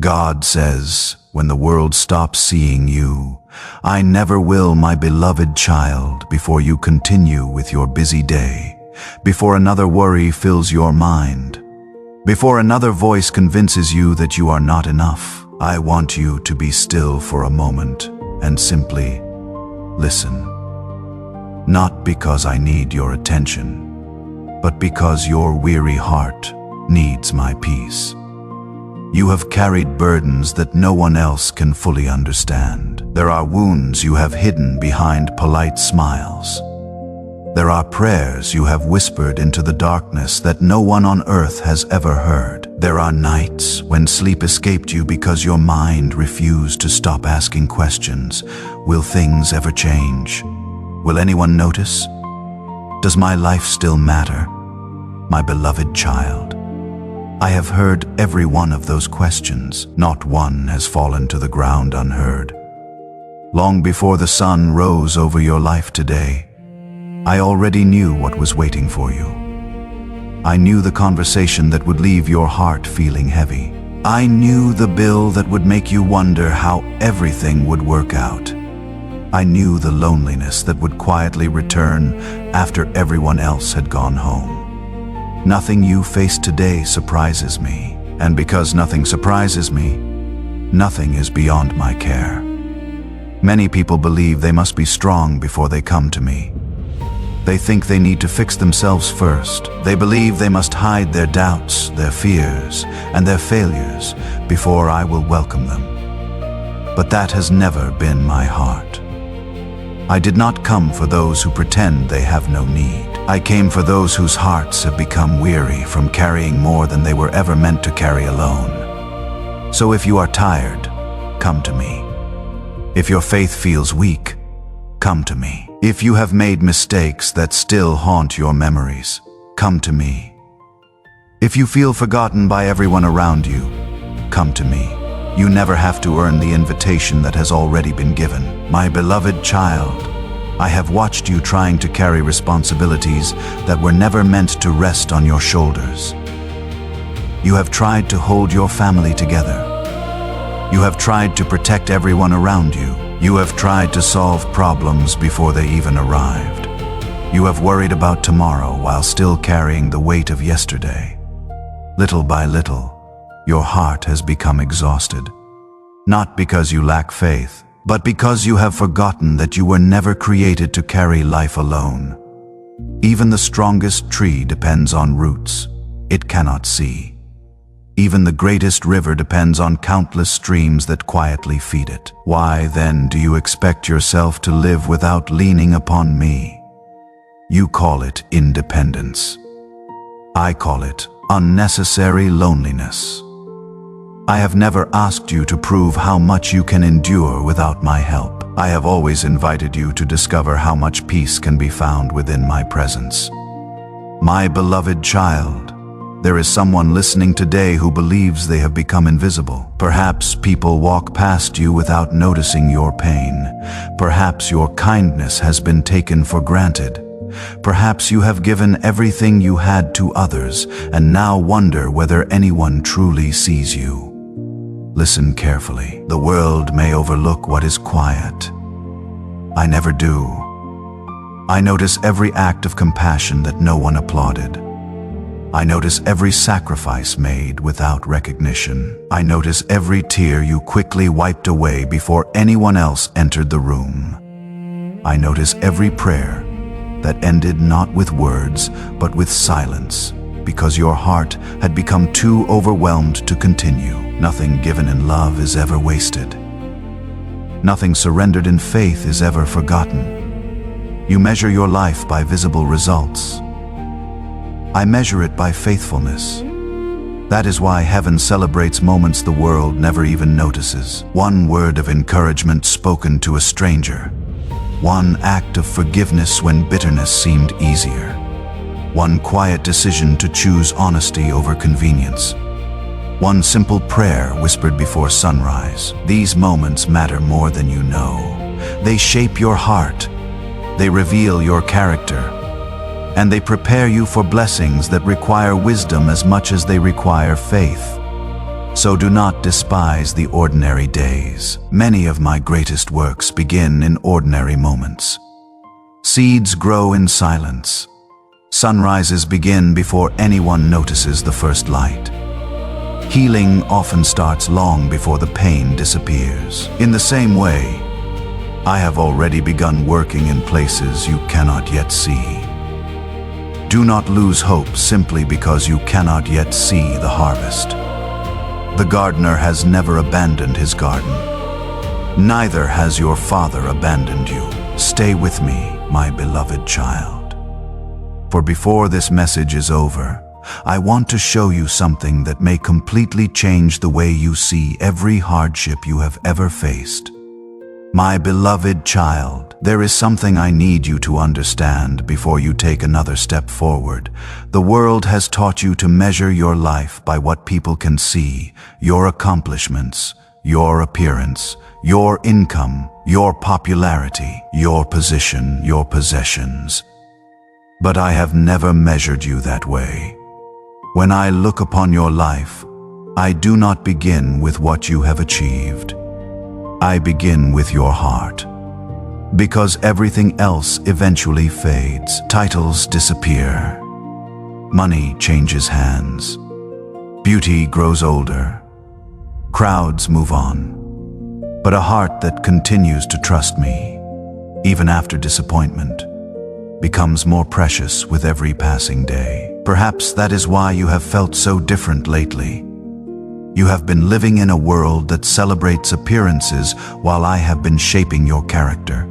God says, when the world stops seeing you, I never will, my beloved child, before you continue with your busy day, before another worry fills your mind, before another voice convinces you that you are not enough. I want you to be still for a moment and simply listen. Not because I need your attention, but because your weary heart needs my peace. You have carried burdens that no one else can fully understand. There are wounds you have hidden behind polite smiles. There are prayers you have whispered into the darkness that no one on earth has ever heard. There are nights when sleep escaped you because your mind refused to stop asking questions. Will things ever change? Will anyone notice? Does my life still matter? My beloved child, I have heard every one of those questions. Not one has fallen to the ground unheard. Long before the sun rose over your life today, I already knew what was waiting for you. I knew the conversation that would leave your heart feeling heavy. I knew the bill that would make you wonder how everything would work out. I knew the loneliness that would quietly return after everyone else had gone home. Nothing you face today surprises me, and because nothing surprises me, nothing is beyond my care. Many people believe they must be strong before they come to me. They think they need to fix themselves first. They believe they must hide their doubts, their fears, and their failures before I will welcome them. But that has never been my heart. I did not come for those who pretend they have no need. I came for those whose hearts have become weary from carrying more than they were ever meant to carry alone. So if you are tired, come to me. If your faith feels weak, come to me. If you have made mistakes that still haunt your memories, come to me. If you feel forgotten by everyone around you, come to me. You never have to earn the invitation that has already been given. My beloved child, I have watched you trying to carry responsibilities that were never meant to rest on your shoulders. You have tried to hold your family together. You have tried to protect everyone around you. You have tried to solve problems before they even arrived. You have worried about tomorrow while still carrying the weight of yesterday. Little by little, your heart has become exhausted. Not because you lack faith, but because you have forgotten that you were never created to carry life alone. Even the strongest tree depends on roots it cannot see. Even the greatest river depends on countless streams that quietly feed it. Why then do you expect yourself to live without leaning upon me? You call it independence. I call it unnecessary loneliness. I have never asked you to prove how much you can endure without my help. I have always invited you to discover how much peace can be found within my presence. My beloved child, there is someone listening today who believes they have become invisible. Perhaps people walk past you without noticing your pain. Perhaps your kindness has been taken for granted. Perhaps you have given everything you had to others and now wonder whether anyone truly sees you. Listen carefully. The world may overlook what is quiet. I never do. I notice every act of compassion that no one applauded. I notice every sacrifice made without recognition. I notice every tear you quickly wiped away before anyone else entered the room. I notice every prayer that ended not with words, but with silence, because your heart had become too overwhelmed to continue. Nothing given in love is ever wasted. Nothing surrendered in faith is ever forgotten. You measure your life by visible results. I measure it by faithfulness. That is why heaven celebrates moments the world never even notices. One word of encouragement spoken to a stranger. One act of forgiveness when bitterness seemed easier. One quiet decision to choose honesty over convenience. One simple prayer whispered before sunrise. These moments matter more than you know. They shape your heart. They reveal your character. And they prepare you for blessings that require wisdom as much as they require faith. So do not despise the ordinary days. Many of my greatest works begin in ordinary moments. Seeds grow in silence. Sunrises begin before anyone notices the first light. Healing often starts long before the pain disappears. In the same way, I have already begun working in places you cannot yet see. Do not lose hope simply because you cannot yet see the harvest. The gardener has never abandoned his garden. Neither has your Father abandoned you. Stay with me, my beloved child. For before this message is over, I want to show you something that may completely change the way you see every hardship you have ever faced. My beloved child, there is something I need you to understand before you take another step forward. The world has taught you to measure your life by what people can see, your accomplishments, your appearance, your income, your popularity, your position, your possessions. But I have never measured you that way. When I look upon your life, I do not begin with what you have achieved. I begin with your heart. Because everything else eventually fades. Titles disappear. Money changes hands. Beauty grows older. Crowds move on. But a heart that continues to trust me, even after disappointment, becomes more precious with every passing day. Perhaps that is why you have felt so different lately. You have been living in a world that celebrates appearances while I have been shaping your character.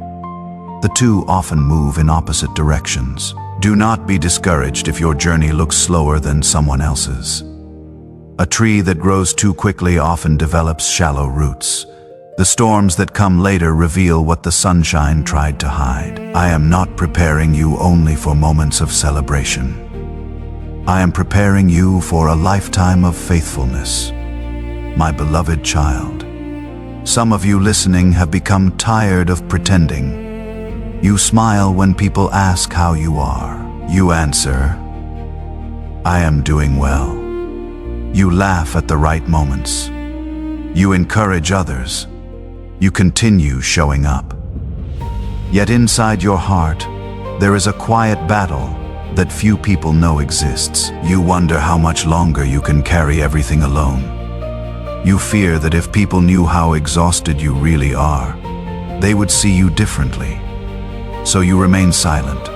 The two often move in opposite directions. Do not be discouraged if your journey looks slower than someone else's. A tree that grows too quickly often develops shallow roots. The storms that come later reveal what the sunshine tried to hide. I am not preparing you only for moments of celebration. I am preparing you for a lifetime of faithfulness. My beloved child, some of you listening have become tired of pretending. You smile when people ask how you are. You answer, I am doing well. You laugh at the right moments. You encourage others. You continue showing up. Yet inside your heart, there is a quiet battle that few people know exists. You wonder how much longer you can carry everything alone. You fear that if people knew how exhausted you really are, they would see you differently. So you remain silent,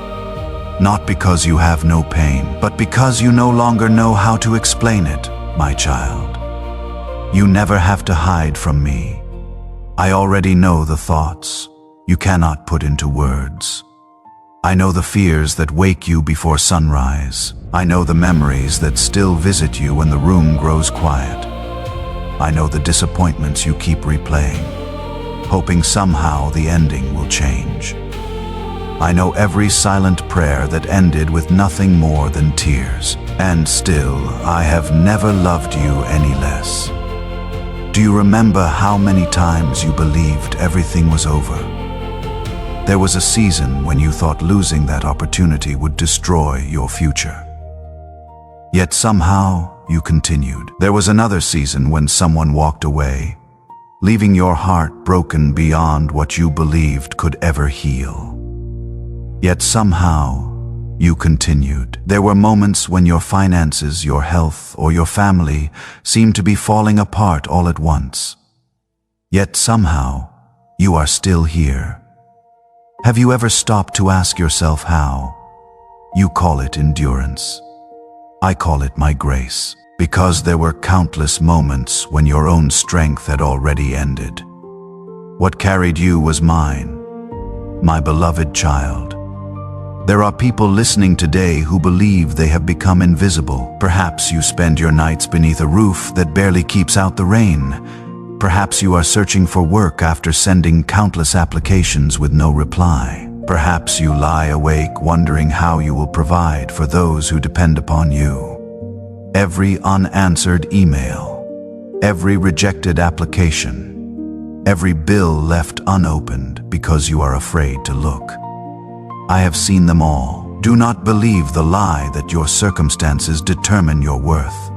not because you have no pain, but because you no longer know how to explain it, my child. You never have to hide from me. I already know the thoughts you cannot put into words. I know the fears that wake you before sunrise. I know the memories that still visit you when the room grows quiet. I know the disappointments you keep replaying, hoping somehow the ending will change. I know every silent prayer that ended with nothing more than tears. And still, I have never loved you any less. Do you remember how many times you believed everything was over? There was a season when you thought losing that opportunity would destroy your future. Yet somehow, you continued. There was another season when someone walked away, leaving your heart broken beyond what you believed could ever heal. Yet somehow, you continued. There were moments when your finances, your health, or your family seemed to be falling apart all at once. Yet somehow, you are still here. Have you ever stopped to ask yourself how? You call it endurance. I call it my grace, because there were countless moments when your own strength had already ended. What carried you was mine, my beloved child. There are people listening today who believe they have become invisible. Perhaps you spend your nights beneath a roof that barely keeps out the rain. Perhaps you are searching for work after sending countless applications with no reply. Perhaps you lie awake wondering how you will provide for those who depend upon you. Every unanswered email, every rejected application, every bill left unopened because you are afraid to look. I have seen them all. Do not believe the lie that your circumstances determine your worth.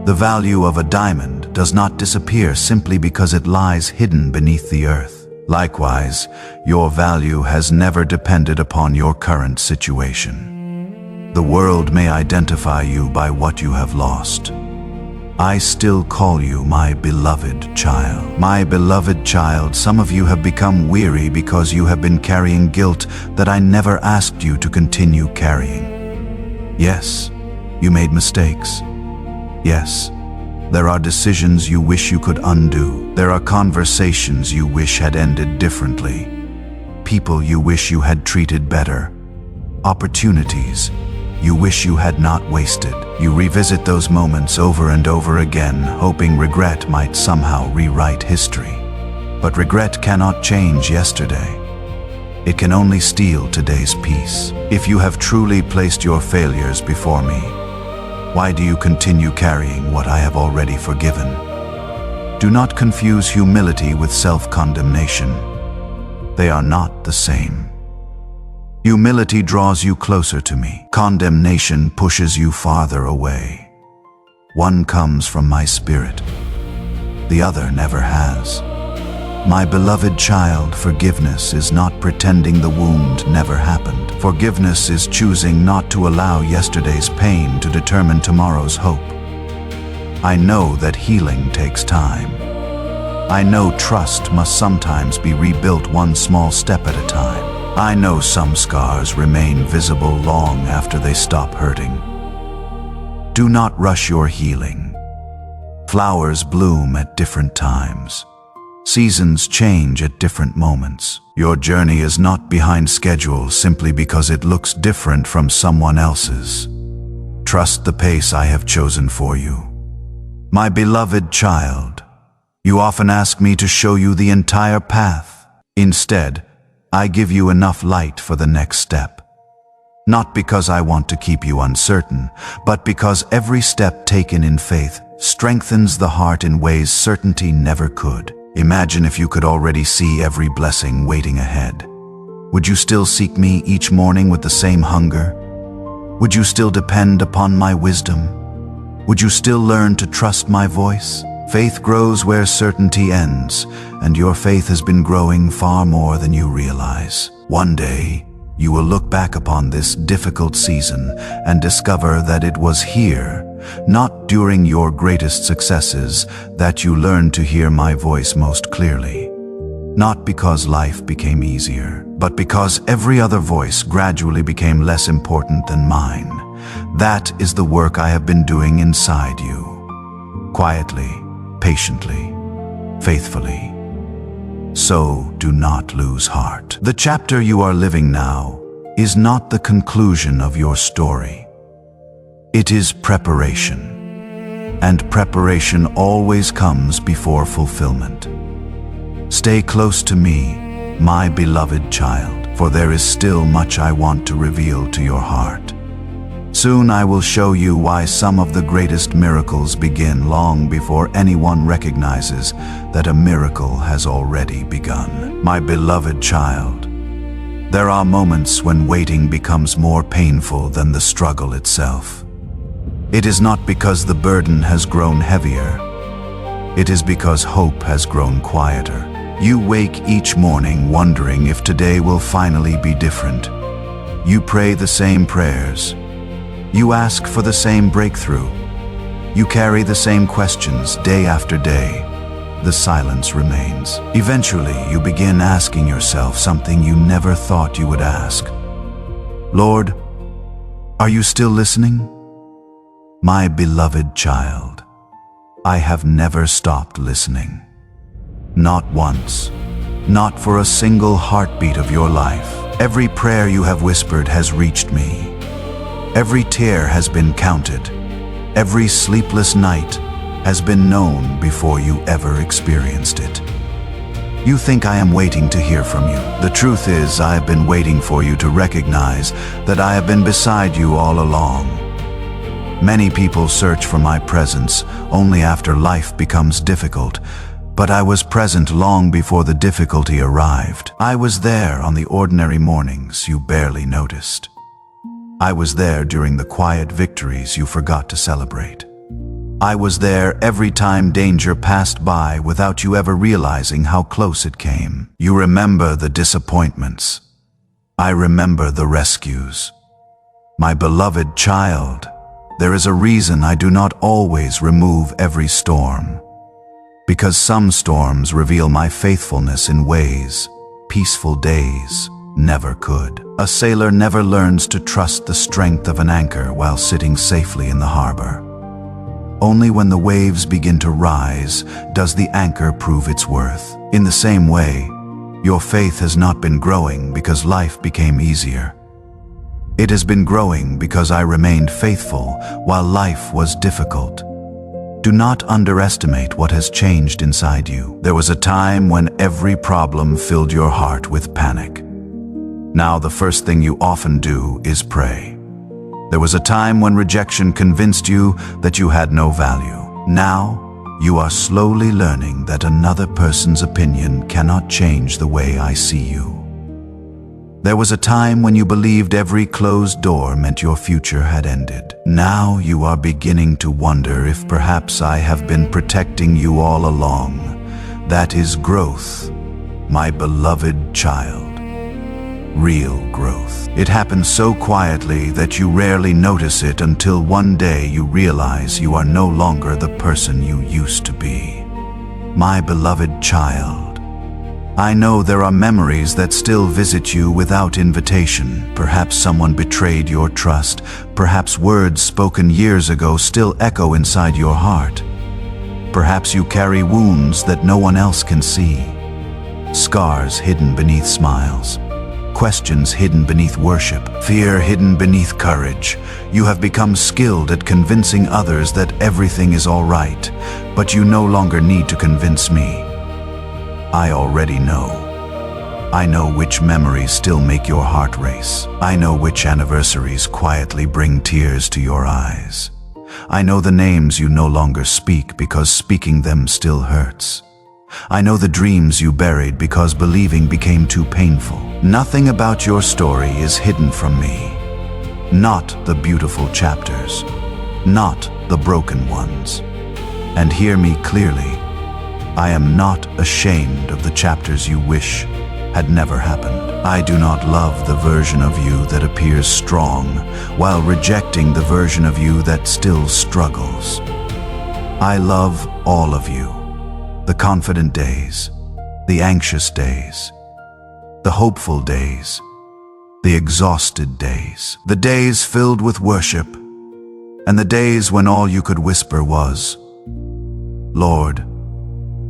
The value of a diamond does not disappear simply because it lies hidden beneath the earth. Likewise, your value has never depended upon your current situation. The world may identify you by what you have lost. I still call you my beloved child. My beloved child, some of you have become weary because you have been carrying guilt that I never asked you to continue carrying. Yes, you made mistakes. Yes, there are decisions you wish you could undo. There are conversations you wish had ended differently. People you wish you had treated better. Opportunities you wish you had not wasted. You revisit those moments over and over again, hoping regret might somehow rewrite history. But regret cannot change yesterday. It can only steal today's peace. If you have truly placed your failures before me, why do you continue carrying what I have already forgiven? Do not confuse humility with self-condemnation. They are not the same. Humility draws you closer to me. Condemnation pushes you farther away. One comes from my spirit. The other never has. My beloved child, forgiveness is not pretending the wound never happened. Forgiveness is choosing not to allow yesterday's pain to determine tomorrow's hope. I know that healing takes time. I know trust must sometimes be rebuilt one small step at a time. I know some scars remain visible long after they stop hurting. Do not rush your healing. Flowers bloom at different times. Seasons change at different moments. Your journey is not behind schedule simply because it looks different from someone else's. Trust the pace I have chosen for you. My beloved child, you often ask me to show you the entire path. Instead, I give you enough light for the next step. Not because I want to keep you uncertain, but because every step taken in faith strengthens the heart in ways certainty never could. Imagine if you could already see every blessing waiting ahead. Would you still seek me each morning with the same hunger? Would you still depend upon my wisdom? Would you still learn to trust my voice? Faith grows where certainty ends, and your faith has been growing far more than you realize. One day, you will look back upon this difficult season and discover that it was here, not during your greatest successes, that you learned to hear my voice most clearly. Not because life became easier, but because every other voice gradually became less important than mine. That is the work I have been doing inside you. Quietly, patiently, faithfully. So do not lose heart. The chapter you are living now is not the conclusion of your story. It is preparation. And preparation always comes before fulfillment. Stay close to me, my beloved child, for there is still much I want to reveal to your heart. Soon I will show you why some of the greatest miracles begin long before anyone recognizes that a miracle has already begun. My beloved child, there are moments when waiting becomes more painful than the struggle itself. It is not because the burden has grown heavier. It is because hope has grown quieter. You wake each morning wondering if today will finally be different. You pray the same prayers. You ask for the same breakthrough. You carry the same questions day after day. The silence remains. Eventually, you begin asking yourself something you never thought you would ask. Lord, are you still listening? My beloved child, I have never stopped listening. Not once. Not for a single heartbeat of your life. Every prayer you have whispered has reached me. Every tear has been counted. Every sleepless night has been known before you ever experienced it. You think I am waiting to hear from you. The truth is, I have been waiting for you to recognize that I have been beside you all along. Many people search for my presence only after life becomes difficult, but I was present long before the difficulty arrived. I was there on the ordinary mornings you barely noticed. I was there during the quiet victories you forgot to celebrate. I was there every time danger passed by without you ever realizing how close it came. You remember the disappointments. I remember the rescues. My beloved child, there is a reason I do not always remove every storm. Because some storms reveal my faithfulness in ways peaceful days never could. A sailor never learns to trust the strength of an anchor while sitting safely in the harbor. Only when the waves begin to rise does the anchor prove its worth. In the same way, your faith has not been growing because life became easier. It has been growing because I remained faithful while life was difficult. Do not underestimate what has changed inside you. There was a time when every problem filled your heart with panic. Now the first thing you often do is pray. There was a time when rejection convinced you that you had no value. Now, you are slowly learning that another person's opinion cannot change the way I see you. There was a time when you believed every closed door meant your future had ended. Now you are beginning to wonder if perhaps I have been protecting you all along. That is growth, my beloved child. Real growth. It happens so quietly that you rarely notice it until one day you realize you are no longer the person you used to be. My beloved child, I know there are memories that still visit you without invitation. Perhaps someone betrayed your trust. Perhaps words spoken years ago still echo inside your heart. Perhaps you carry wounds that no one else can see. Scars hidden beneath smiles. Questions hidden beneath worship, fear hidden beneath courage. You have become skilled at convincing others that everything is all right, but you no longer need to convince me. I already know. I know which memories still make your heart race. I know which anniversaries quietly bring tears to your eyes. I know the names you no longer speak because speaking them still hurts. I know the dreams you buried because believing became too painful. Nothing about your story is hidden from me. Not the beautiful chapters, not the broken ones. And hear me clearly, I am not ashamed of the chapters you wish had never happened. I do not love the version of you that appears strong while rejecting the version of you that still struggles. I love all of you. The confident days, the anxious days, the hopeful days, the exhausted days, the days filled with worship, and the days when all you could whisper was, Lord,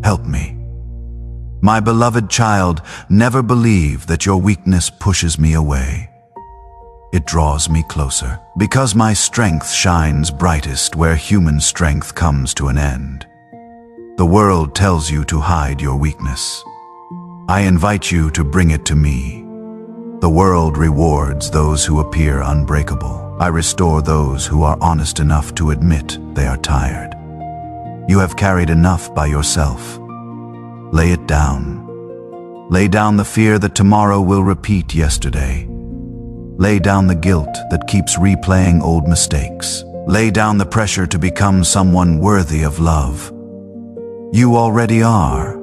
help me. My beloved child, never believe that your weakness pushes me away. It draws me closer, because my strength shines brightest where human strength comes to an end. The world tells you to hide your weakness. I invite you to bring it to me. The world rewards those who appear unbreakable. I restore those who are honest enough to admit they are tired. You have carried enough by yourself. Lay it down. Lay down the fear that tomorrow will repeat yesterday. Lay down the guilt that keeps replaying old mistakes. Lay down the pressure to become someone worthy of love. You already are.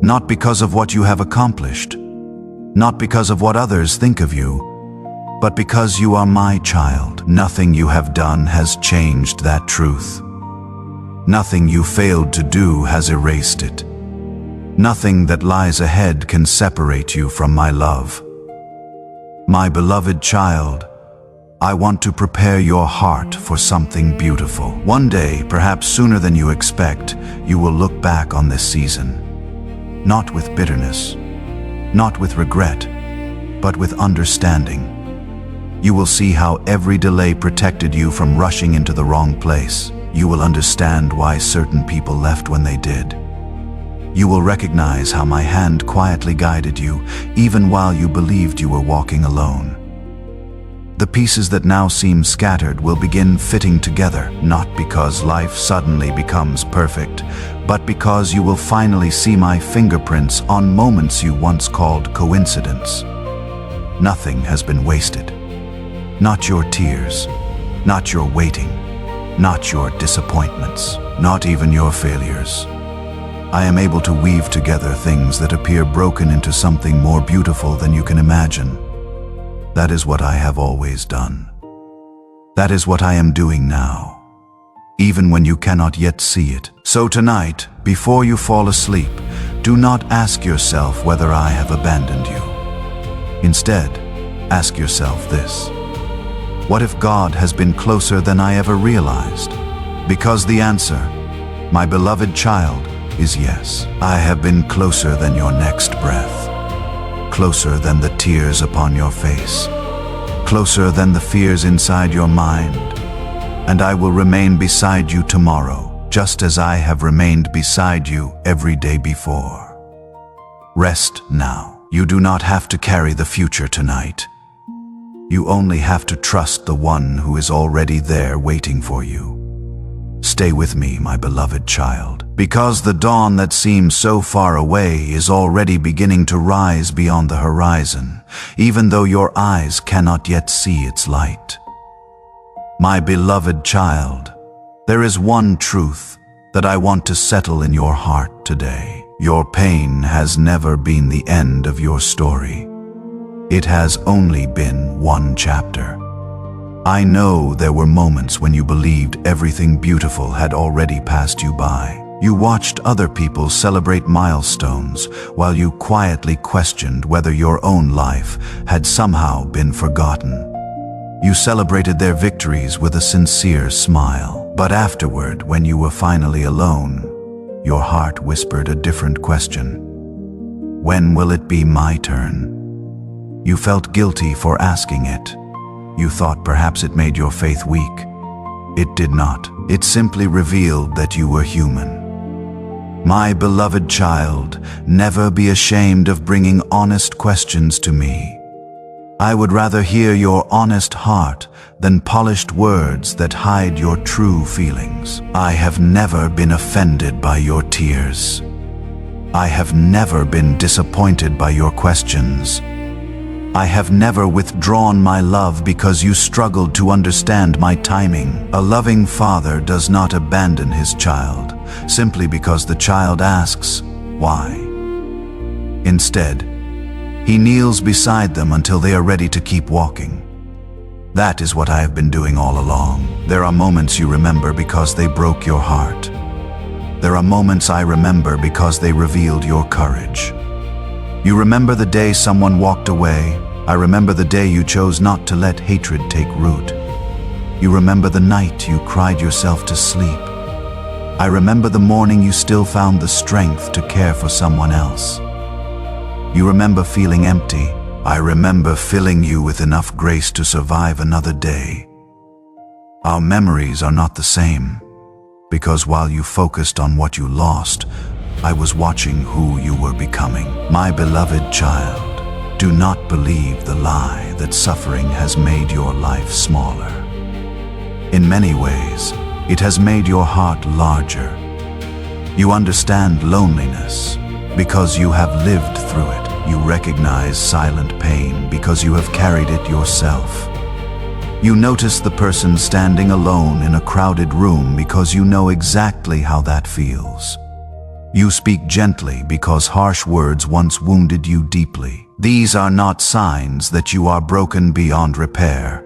Not because of what you have accomplished, not because of what others think of you, but because you are my child. Nothing you have done has changed that truth. Nothing you failed to do has erased it. Nothing that lies ahead can separate you from my love. My beloved child, I want to prepare your heart for something beautiful. One day, perhaps sooner than you expect, you will look back on this season, not with bitterness, not with regret, but with understanding. You will see how every delay protected you from rushing into the wrong place. You will understand why certain people left when they did. You will recognize how my hand quietly guided you, even while you believed you were walking alone. The pieces that now seem scattered will begin fitting together, not because life suddenly becomes perfect, but because you will finally see my fingerprints on moments you once called coincidence. Nothing has been wasted. Not your tears, not your waiting, not your disappointments, not even your failures. I am able to weave together things that appear broken into something more beautiful than you can imagine. That is what I have always done. That is what I am doing now, even when you cannot yet see it. So tonight, before you fall asleep, do not ask yourself whether I have abandoned you. Instead, ask yourself this: what if God has been closer than I ever realized? Because the answer, my beloved child, is yes. I have been closer than your next breath, closer than the tears upon your face, closer than the fears inside your mind, and I will remain beside you tomorrow, just as I have remained beside you every day before. Rest now. You do not have to carry the future tonight. You only have to trust the one who is already there waiting for you. Stay with me, my beloved child, because the dawn that seems so far away is already beginning to rise beyond the horizon, even though your eyes cannot yet see its light. My beloved child, there is one truth that I want to settle in your heart today. Your pain has never been the end of your story. It has only been one chapter. I know there were moments when you believed everything beautiful had already passed you by. You watched other people celebrate milestones while you quietly questioned whether your own life had somehow been forgotten. You celebrated their victories with a sincere smile, but afterward, when you were finally alone, your heart whispered a different question. When will it be my turn? You felt guilty for asking it. You thought perhaps it made your faith weak. It did not. It simply revealed that you were human. My beloved child, never be ashamed of bringing honest questions to me. I would rather hear your honest heart than polished words that hide your true feelings. I have never been offended by your tears. I have never been disappointed by your questions. I have never withdrawn my love because you struggled to understand my timing. A loving father does not abandon his child simply because the child asks, why? Instead, he kneels beside them until they are ready to keep walking. That is what I have been doing all along. There are moments you remember because they broke your heart. There are moments I remember because they revealed your courage. You remember the day someone walked away. I remember the day you chose not to let hatred take root. You remember the night you cried yourself to sleep. I remember the morning you still found the strength to care for someone else. You remember feeling empty. I remember filling you with enough grace to survive another day. Our memories are not the same, because while you focused on what you lost, I was watching who you were becoming. My beloved child, do not believe the lie that suffering has made your life smaller. In many ways, it has made your heart larger. You understand loneliness because you have lived through it. You recognize silent pain because you have carried it yourself. You notice the person standing alone in a crowded room because you know exactly how that feels. You speak gently because harsh words once wounded you deeply. These are not signs that you are broken beyond repair.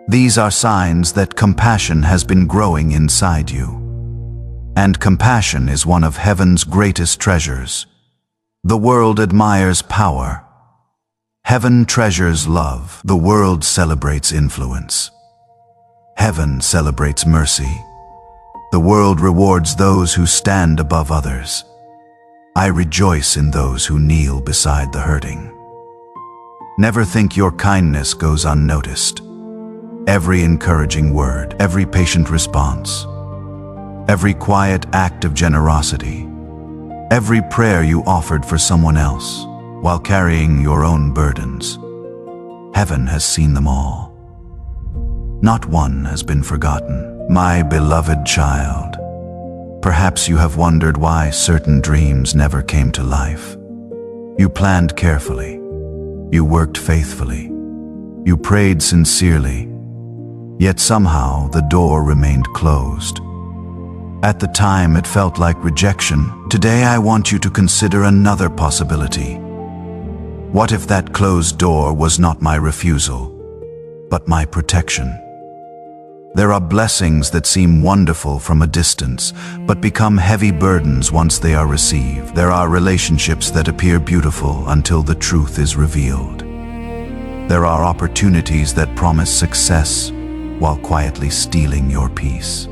These are signs that compassion has been growing inside you. And compassion is one of heaven's greatest treasures. The world admires power. Heaven treasures love. The world celebrates influence. Heaven celebrates mercy. The world rewards those who stand above others. I rejoice in those who kneel beside the hurting. Never think your kindness goes unnoticed. Every encouraging word, every patient response, every quiet act of generosity, every prayer you offered for someone else while carrying your own burdens, heaven has seen them all. Not one has been forgotten. My beloved child, perhaps you have wondered why certain dreams never came to life. You planned carefully. You worked faithfully. You prayed sincerely. Yet somehow the door remained closed. At the time it felt like rejection. Today I want you to consider another possibility. What if that closed door was not my refusal, but my protection? There are blessings that seem wonderful from a distance, but become heavy burdens once they are received. There are relationships that appear beautiful until the truth is revealed. There are opportunities that promise success while quietly stealing your peace.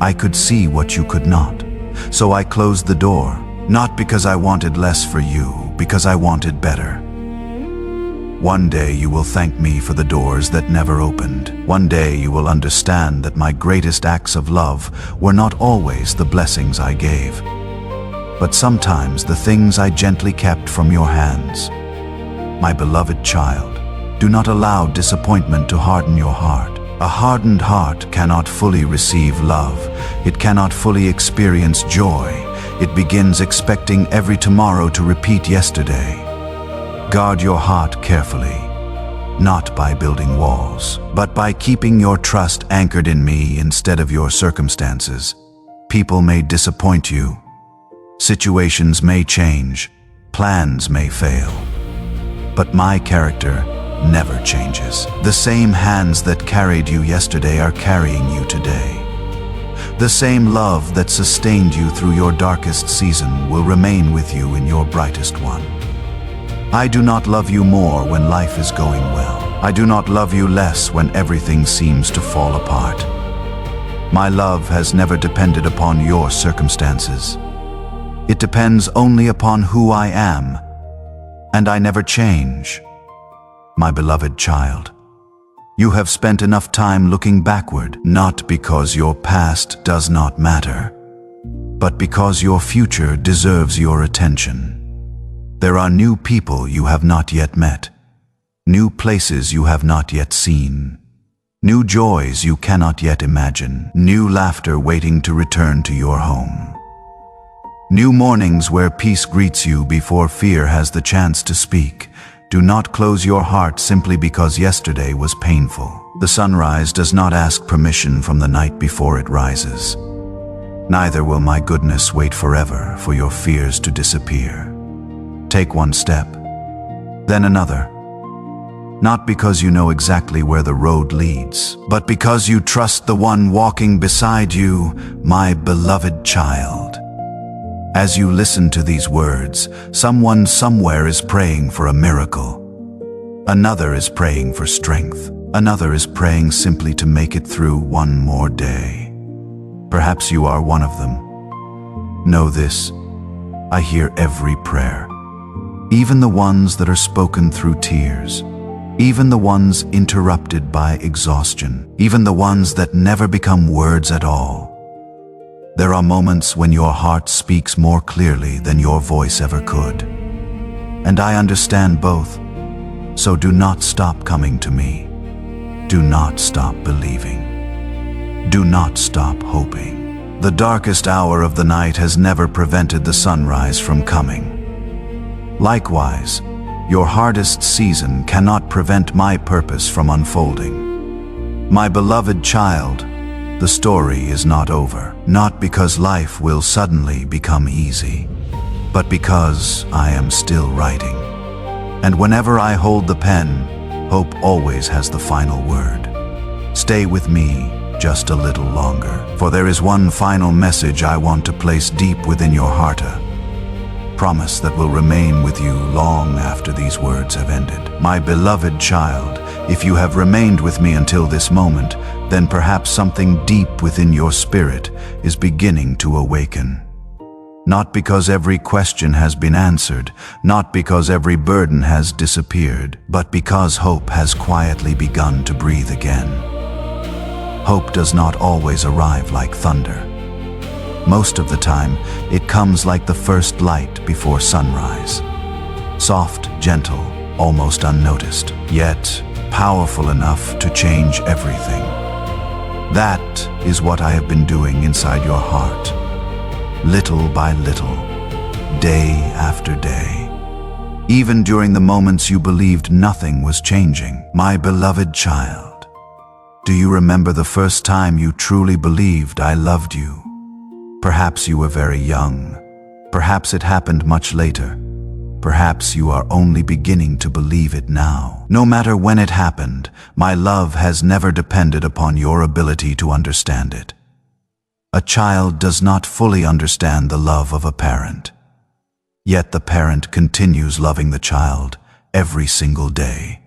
I could see what you could not, so I closed the door, not because I wanted less for you, because I wanted better. One day you will thank me for the doors that never opened. One day you will understand that my greatest acts of love were not always the blessings I gave, but sometimes the things I gently kept from your hands. My beloved child, do not allow disappointment to harden your heart. A hardened heart cannot fully receive love. It cannot fully experience joy. It begins expecting every tomorrow to repeat yesterday. Guard your heart carefully, not by building walls, but by keeping your trust anchored in me instead of your circumstances. People may disappoint you. Situations may change. Plans may fail. But my character never changes. The same hands that carried you yesterday are carrying you today. The same love that sustained you through your darkest season will remain with you in your brightest one. I do not love you more when life is going well. I do not love you less when everything seems to fall apart. My love has never depended upon your circumstances. It depends only upon who I am, and I never change. My beloved child, you have spent enough time looking backward, not because your past does not matter, but because your future deserves your attention. There are new people you have not yet met, new places you have not yet seen, new joys you cannot yet imagine, new laughter waiting to return to your home, new mornings where peace greets you before fear has the chance to speak. Do not close your heart simply because yesterday was painful. The sunrise does not ask permission from the night before it rises. Neither will my goodness wait forever for your fears to disappear. Take one step, then another. Not because you know exactly where the road leads, but because you trust the one walking beside you, my beloved child. As you listen to these words, someone somewhere is praying for a miracle. Another is praying for strength. Another is praying simply to make it through one more day. Perhaps you are one of them. Know this, I hear every prayer. Even the ones that are spoken through tears, even the ones interrupted by exhaustion, even the ones that never become words at all. There are moments when your heart speaks more clearly than your voice ever could. And I understand both, so do not stop coming to me. Do not stop believing. Do not stop hoping. The darkest hour of the night has never prevented the sunrise from coming. Likewise, your hardest season cannot prevent my purpose from unfolding. My beloved child, the story is not over, not because life will suddenly become easy, but because I am still writing. And whenever I hold the pen, hope always has the final word. Stay with me just a little longer, for there is one final message I want to place deep within your heart. Promise that will remain with you long after these words have ended. My beloved child, if you have remained with me until this moment, then perhaps something deep within your spirit is beginning to awaken. Not because every question has been answered, not because every burden has disappeared, but because hope has quietly begun to breathe again. Hope does not always arrive like thunder. Most of the time, it comes like the first light before sunrise. Soft, gentle, almost unnoticed, yet powerful enough to change everything. That is what I have been doing inside your heart. Little by little, day after day. Even during the moments you believed nothing was changing, my beloved child. Do you remember the first time you truly believed I loved you? Perhaps you were very young. Perhaps it happened much later. Perhaps you are only beginning to believe it now. No matter when it happened, my love has never depended upon your ability to understand it. A child does not fully understand the love of a parent. Yet the parent continues loving the child every single day.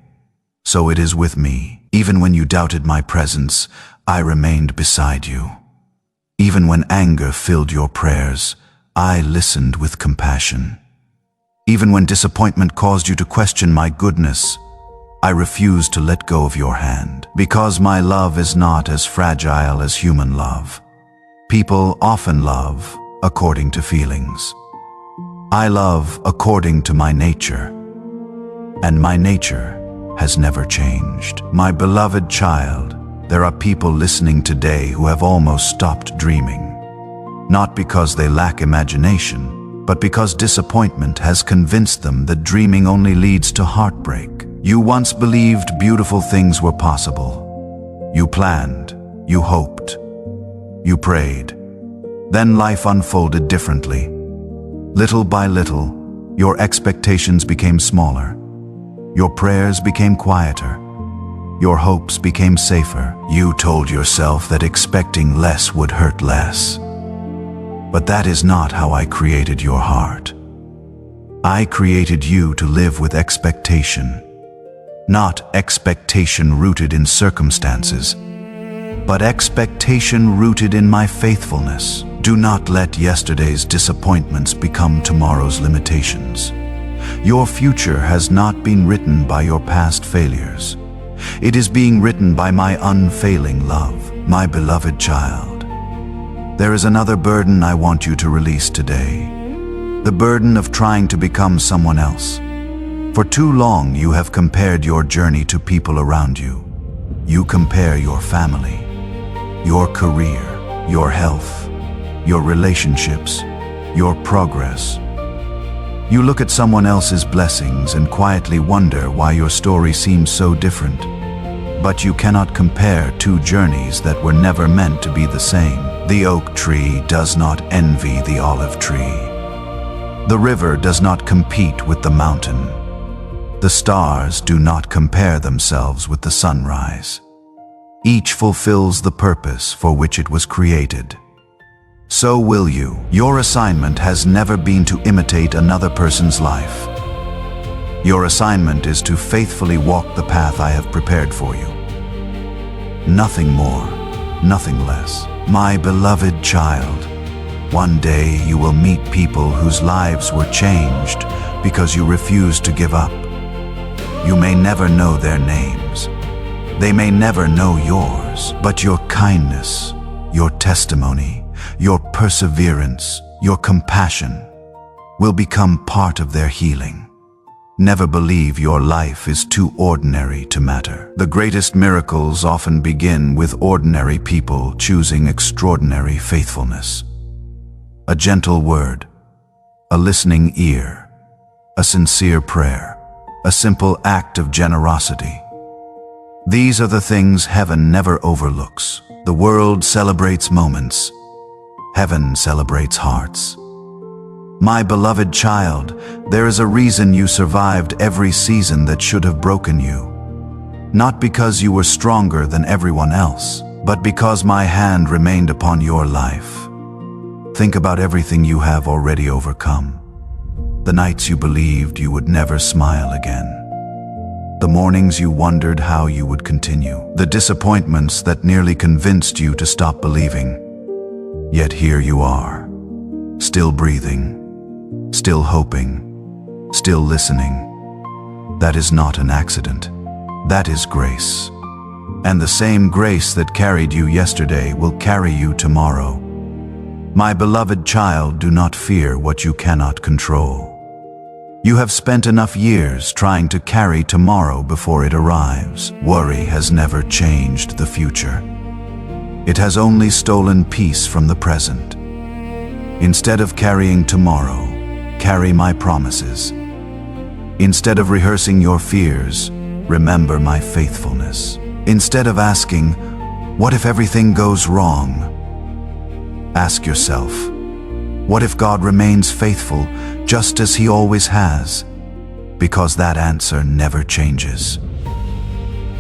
So it is with me. Even when you doubted my presence, I remained beside you. Even when anger filled your prayers, I listened with compassion. Even when disappointment caused you to question my goodness, I refused to let go of your hand. Because my love is not as fragile as human love. People often love according to feelings. I love according to my nature, and my nature has never changed. My beloved child, there are people listening today who have almost stopped dreaming. Not because they lack imagination, but because disappointment has convinced them that dreaming only leads to heartbreak. You once believed beautiful things were possible. You planned, you hoped, you prayed. Then life unfolded differently. Little by little, your expectations became smaller. Your prayers became quieter. Your hopes became safer. You told yourself that expecting less would hurt less. But that is not how I created your heart. I created you to live with expectation. Not expectation rooted in circumstances, but expectation rooted in my faithfulness. Do not let yesterday's disappointments become tomorrow's limitations. Your future has not been written by your past failures. It is being written by my unfailing love, my beloved child. There is another burden I want you to release today. The burden of trying to become someone else. For too long you have compared your journey to people around you. You compare your family, your career, your health, your relationships, your progress. You look at someone else's blessings and quietly wonder why your story seems so different. But you cannot compare two journeys that were never meant to be the same. The oak tree does not envy the olive tree. The river does not compete with the mountain. The stars do not compare themselves with the sunrise. Each fulfills the purpose for which it was created. So will you. Your assignment has never been to imitate another person's life. Your assignment is to faithfully walk the path I have prepared for you. Nothing more, nothing less. My beloved child, one day you will meet people whose lives were changed because you refused to give up. You may never know their names. They may never know yours, but your kindness, your testimony, your perseverance, your compassion will become part of their healing. Never believe your life is too ordinary to matter. The greatest miracles often begin with ordinary people choosing extraordinary faithfulness. A gentle word, a listening ear, a sincere prayer, a simple act of generosity. These are the things heaven never overlooks. The world celebrates moments. Heaven celebrates hearts. My beloved child, there is a reason you survived every season that should have broken you. Not because you were stronger than everyone else, but because my hand remained upon your life. Think about everything you have already overcome. The nights you believed you would never smile again. The mornings you wondered how you would continue. The disappointments that nearly convinced you to stop believing. Yet here you are, still breathing, still hoping, still listening. That is not an accident. That is grace. And the same grace that carried you yesterday will carry you tomorrow. My beloved child, do not fear what you cannot control. You have spent enough years trying to carry tomorrow before it arrives. Worry has never changed the future. It has only stolen peace from the present. Instead of carrying tomorrow, carry my promises. Instead of rehearsing your fears, remember my faithfulness. Instead of asking, "What if everything goes wrong?" ask yourself, "What if God remains faithful just as He always has?" Because that answer never changes.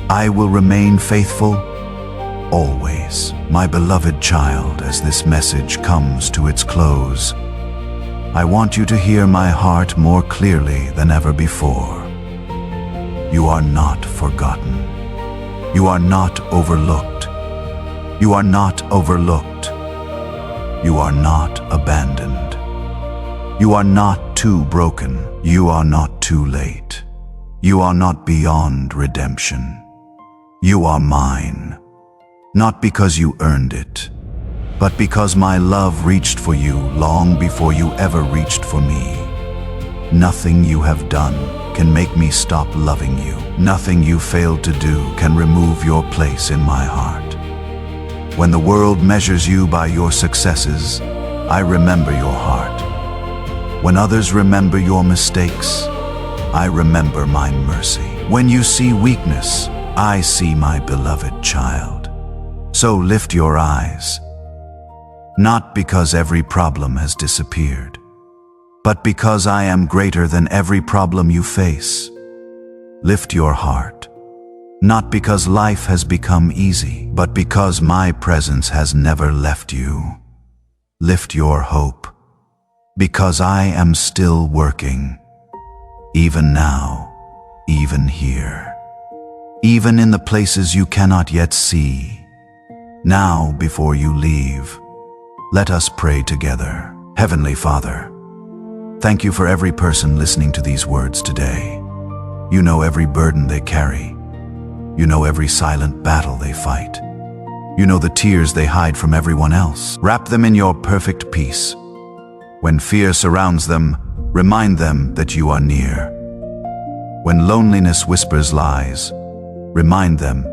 I will remain faithful always. My beloved child, as this message comes to its close, I want you to hear my heart more clearly than ever before. You are not forgotten. You are not overlooked. You are not overlooked. You are not abandoned. You are not too broken. You are not too late. You are not beyond redemption. You are mine. Not because you earned it, but because my love reached for you long before you ever reached for me. Nothing you have done can make me stop loving you. Nothing you failed to do can remove your place in my heart. When the world measures you by your successes, I remember your heart. When others remember your mistakes, I remember my mercy. When you see weakness, I see my beloved child. So lift your eyes, not because every problem has disappeared, but because I am greater than every problem you face. Lift your heart, not because life has become easy, but because my presence has never left you. Lift your hope, because I am still working, even now, even here, even in the places you cannot yet see. Now, before you leave, let us pray together. Heavenly Father, thank you for every person listening to these words today. You know every burden they carry. You know every silent battle they fight. You know the tears they hide from everyone else. Wrap them in your perfect peace. When fear surrounds them, remind them that you are near. When loneliness whispers lies, remind them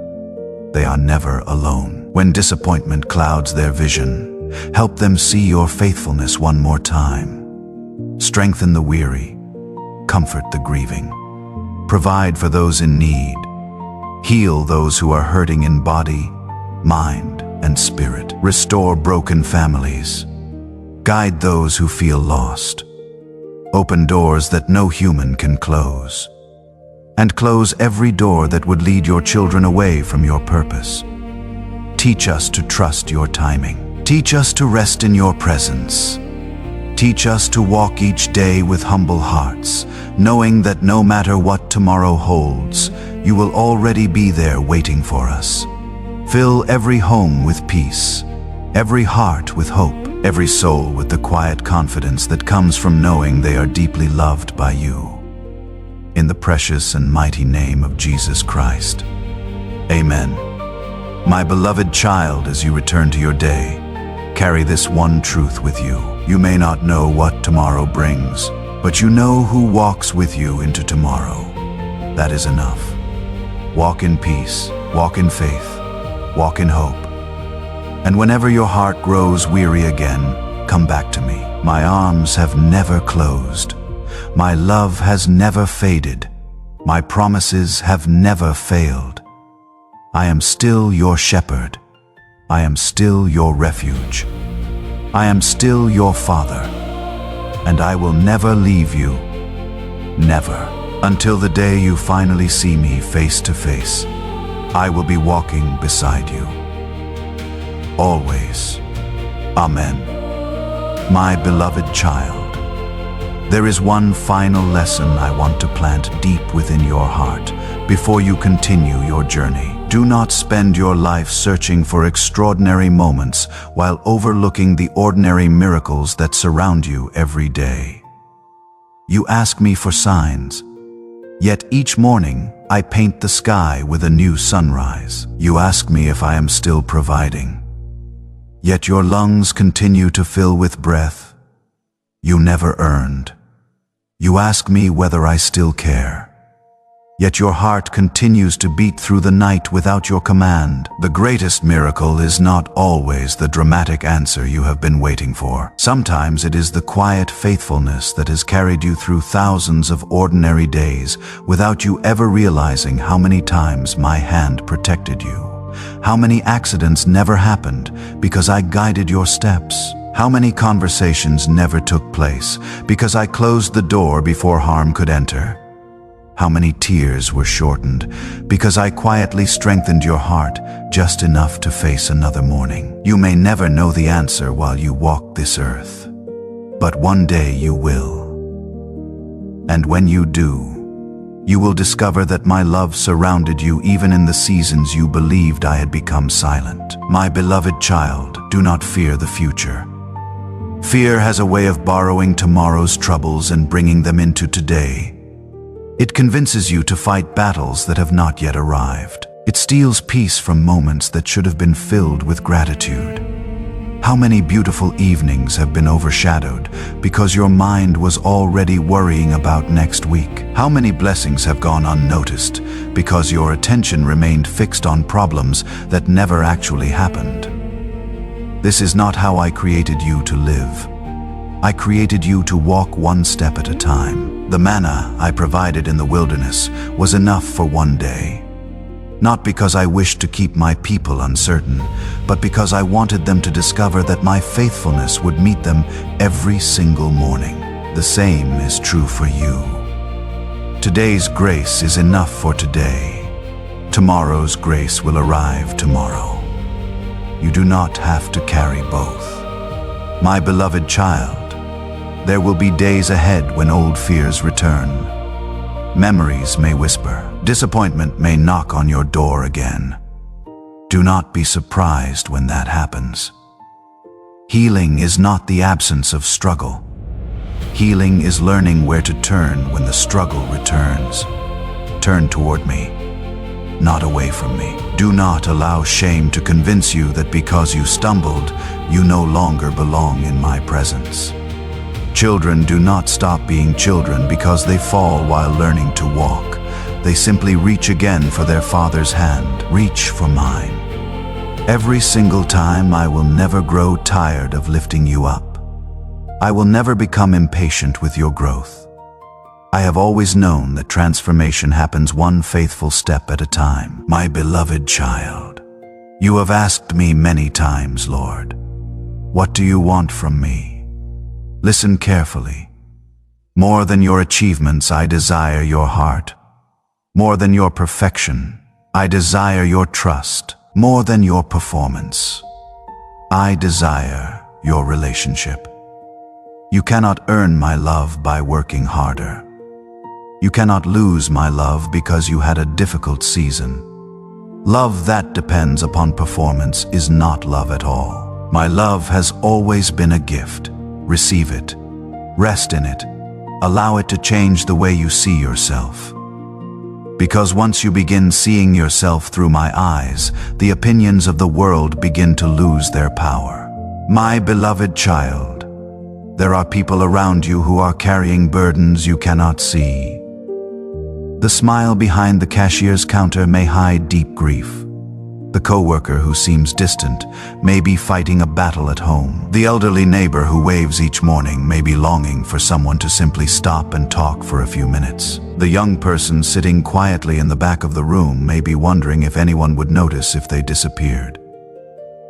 they are never alone. When disappointment clouds their vision, help them see your faithfulness one more time. Strengthen the weary, comfort the grieving, provide for those in need, heal those who are hurting in body, mind, and spirit. Restore broken families, guide those who feel lost, open doors that no human can close, and close every door that would lead your children away from your purpose. Teach us to trust your timing. Teach us to rest in your presence. Teach us to walk each day with humble hearts, knowing that no matter what tomorrow holds, you will already be there waiting for us. Fill every home with peace, every heart with hope, every soul with the quiet confidence that comes from knowing they are deeply loved by you. In the precious and mighty name of Jesus Christ. Amen. My beloved child, as you return to your day, carry this one truth with you. You may not know what tomorrow brings, but you know who walks with you into tomorrow. That is enough. Walk in peace, walk in faith, walk in hope. And whenever your heart grows weary again, come back to me. My arms have never closed. My love has never faded. My promises have never failed. I am still your shepherd. I am still your refuge. I am still your father. And I will never leave you. Never. Until the day you finally see me face to face, I will be walking beside you. Always. Amen. My beloved child, there is one final lesson I want to plant deep within your heart before you continue your journey. Do not spend your life searching for extraordinary moments while overlooking the ordinary miracles that surround you every day. You ask me for signs, yet each morning I paint the sky with a new sunrise. You ask me if I am still providing, yet your lungs continue to fill with breath you never earned. You ask me whether I still care, yet your heart continues to beat through the night without your command. The greatest miracle is not always the dramatic answer you have been waiting for. Sometimes it is the quiet faithfulness that has carried you through thousands of ordinary days without you ever realizing how many times my hand protected you. How many accidents never happened because I guided your steps? How many conversations never took place because I closed the door before harm could enter? How many tears were shortened because I quietly strengthened your heart just enough to face another morning? You may never know the answer while you walk this earth, but one day you will. And when you do, you will discover that my love surrounded you even in the seasons you believed I had become silent. My beloved child, do not fear the future. Fear has a way of borrowing tomorrow's troubles and bringing them into today. It convinces you to fight battles that have not yet arrived. It steals peace from moments that should have been filled with gratitude. How many beautiful evenings have been overshadowed because your mind was already worrying about next week? How many blessings have gone unnoticed because your attention remained fixed on problems that never actually happened? This is not how I created you to live. I created you to walk one step at a time. The manna I provided in the wilderness was enough for one day. Not because I wished to keep my people uncertain, but because I wanted them to discover that my faithfulness would meet them every single morning. The same is true for you. Today's grace is enough for today. Tomorrow's grace will arrive tomorrow. You do not have to carry both. My beloved child, there will be days ahead when old fears return. Memories may whisper. Disappointment may knock on your door again. Do not be surprised when that happens. Healing is not the absence of struggle. Healing is learning where to turn when the struggle returns. Turn toward me, not away from me. Do not allow shame to convince you that because you stumbled, you no longer belong in my presence. Children do not stop being children because they fall while learning to walk. They simply reach again for their father's hand. Reach for mine. Every single time, I will never grow tired of lifting you up. I will never become impatient with your growth. I have always known that transformation happens one faithful step at a time. My beloved child, you have asked me many times, Lord, what do you want from me? Listen carefully. More than your achievements, I desire your heart. More than your perfection, I desire your trust. More than your performance, I desire your relationship. You cannot earn my love by working harder. You cannot lose my love because you had a difficult season. Love that depends upon performance is not love at all. My love has always been a gift. Receive it. Rest in it. Allow it to change the way you see yourself. Because once you begin seeing yourself through my eyes, the opinions of the world begin to lose their power. My beloved child, there are people around you who are carrying burdens you cannot see. The smile behind the cashier's counter may hide deep grief. The coworker who seems distant may be fighting a battle at home. The elderly neighbor who waves each morning may be longing for someone to simply stop and talk for a few minutes. The young person sitting quietly in the back of the room may be wondering if anyone would notice if they disappeared.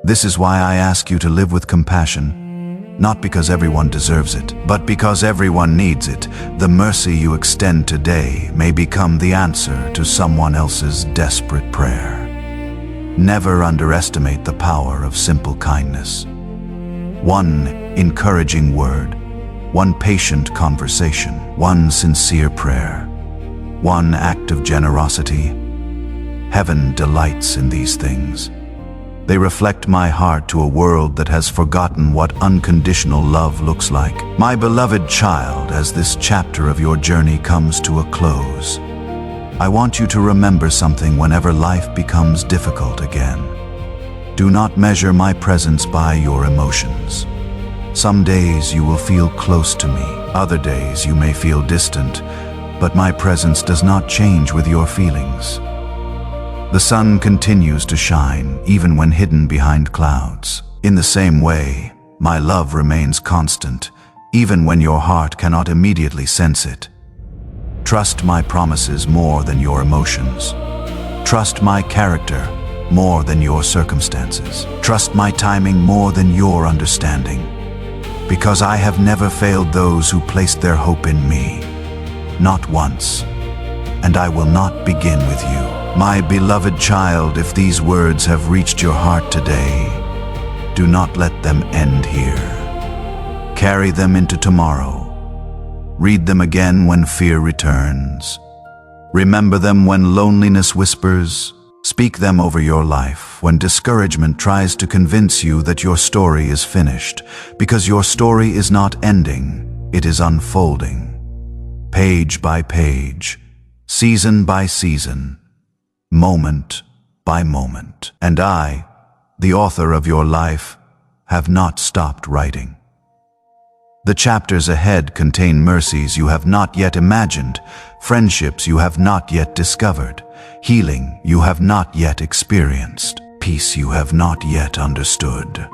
This is why I ask you to live with compassion, not because everyone deserves it, but because everyone needs it. The mercy you extend today may become the answer to someone else's desperate prayer. Never underestimate the power of simple kindness. One encouraging word, one patient conversation, one sincere prayer, one act of generosity. Heaven delights in these things. They reflect my heart to a world that has forgotten what unconditional love looks like. My beloved child, as this chapter of your journey comes to a close, I want you to remember something whenever life becomes difficult again. Do not measure my presence by your emotions. Some days you will feel close to me. Other days you may feel distant, but my presence does not change with your feelings. The sun continues to shine, even when hidden behind clouds. In the same way, my love remains constant, even when your heart cannot immediately sense it. Trust my promises more than your emotions. Trust my character more than your circumstances. Trust my timing more than your understanding. Because I have never failed those who placed their hope in me. Not once. And I will not begin with you. My beloved child, if these words have reached your heart today, do not let them end here. Carry them into tomorrow. Read them again when fear returns. Remember them when loneliness whispers. Speak them over your life when discouragement tries to convince you that your story is finished, because your story is not ending, it is unfolding. Page by page, season by season, moment by moment. And I, the author of your life, have not stopped writing. The chapters ahead contain mercies you have not yet imagined, friendships you have not yet discovered, healing you have not yet experienced, peace you have not yet understood.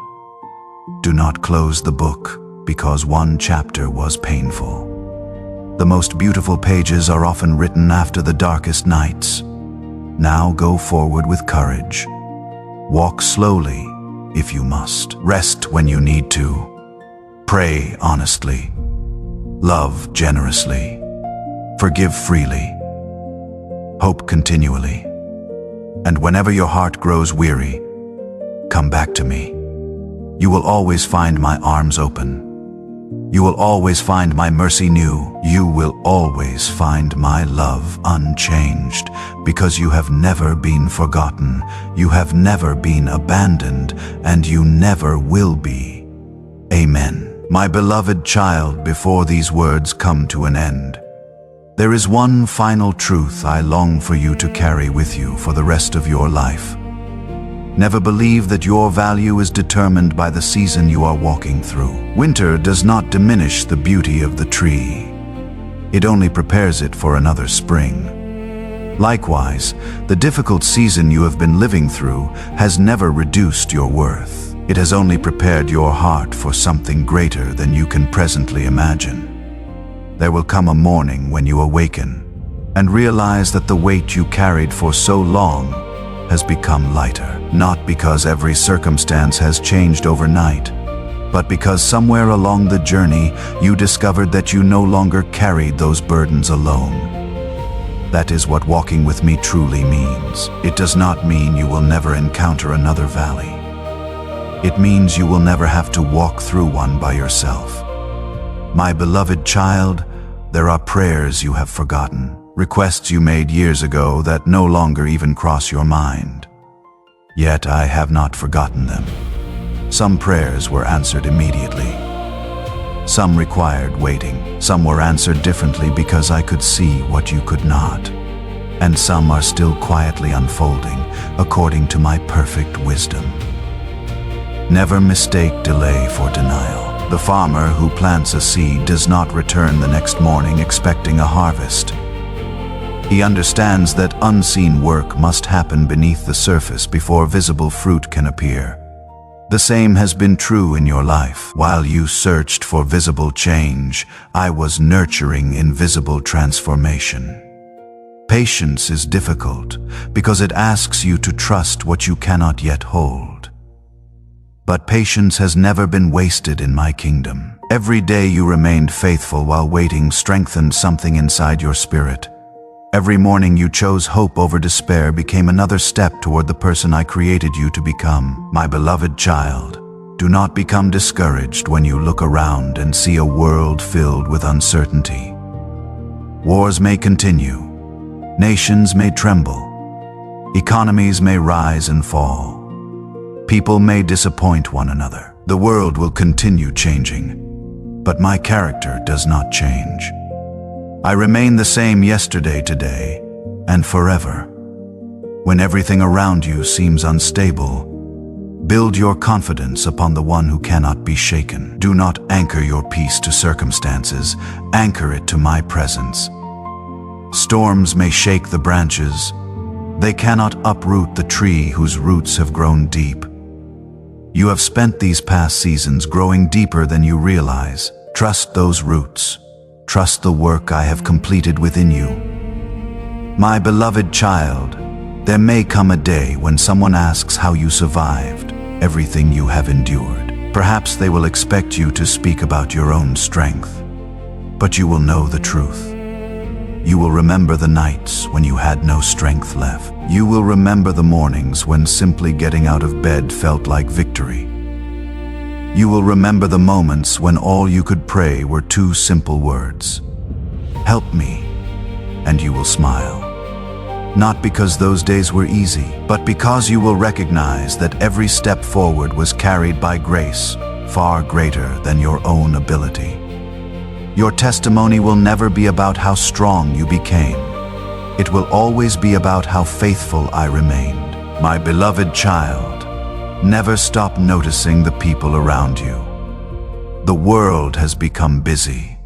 Do not close the book because one chapter was painful. The most beautiful pages are often written after the darkest nights. Now go forward with courage. Walk slowly if you must. Rest when you need to. Pray honestly. Love generously. Forgive freely. Hope continually. And whenever your heart grows weary, come back to me. You will always find my arms open. You will always find my mercy new. You will always find my love unchanged, because you have never been forgotten, you have never been abandoned, and you never will be. Amen. My beloved child, before these words come to an end, there is one final truth I long for you to carry with you for the rest of your life. Never believe that your value is determined by the season you are walking through. Winter does not diminish the beauty of the tree. It only prepares it for another spring. Likewise, the difficult season you have been living through has never reduced your worth. It has only prepared your heart for something greater than you can presently imagine. There will come a morning when you awaken and realize that the weight you carried for so long has become lighter. Not because every circumstance has changed overnight, but because somewhere along the journey you discovered that you no longer carried those burdens alone. That is what walking with me truly means. It does not mean you will never encounter another valley. It means you will never have to walk through one by yourself. My beloved child, there are prayers you have forgotten, requests you made years ago that no longer even cross your mind. Yet I have not forgotten them. Some prayers were answered immediately. Some required waiting. Some were answered differently because I could see what you could not. And some are still quietly unfolding according to my perfect wisdom. Never mistake delay for denial. The farmer who plants a seed does not return the next morning expecting a harvest. He understands that unseen work must happen beneath the surface before visible fruit can appear. The same has been true in your life. While you searched for visible change, I was nurturing invisible transformation. Patience is difficult because it asks you to trust what you cannot yet hold. But patience has never been wasted in my kingdom. Every day you remained faithful while waiting strengthened something inside your spirit. Every morning you chose hope over despair became another step toward the person I created you to become. My beloved child, do not become discouraged when you look around and see a world filled with uncertainty. Wars may continue, nations may tremble, economies may rise and fall. People may disappoint one another. The world will continue changing, but my character does not change. I remain the same yesterday, today, and forever. When everything around you seems unstable, build your confidence upon the one who cannot be shaken. Do not anchor your peace to circumstances, anchor it to my presence. Storms may shake the branches. They cannot uproot the tree whose roots have grown deep. You have spent these past seasons growing deeper than you realize. Trust those roots. Trust the work I have completed within you. My beloved child, there may come a day when someone asks how you survived everything you have endured. Perhaps they will expect you to speak about your own strength, but you will know the truth. You will remember the nights when you had no strength left. You will remember the mornings when simply getting out of bed felt like victory. You will remember the moments when all you could pray were two simple words: "Help me," and you will smile. Not because those days were easy, but because you will recognize that every step forward was carried by grace far greater than your own ability. Your testimony will never be about how strong you became. It will always be about how faithful I remained. My beloved child, never stop noticing the people around you. The world has become busy.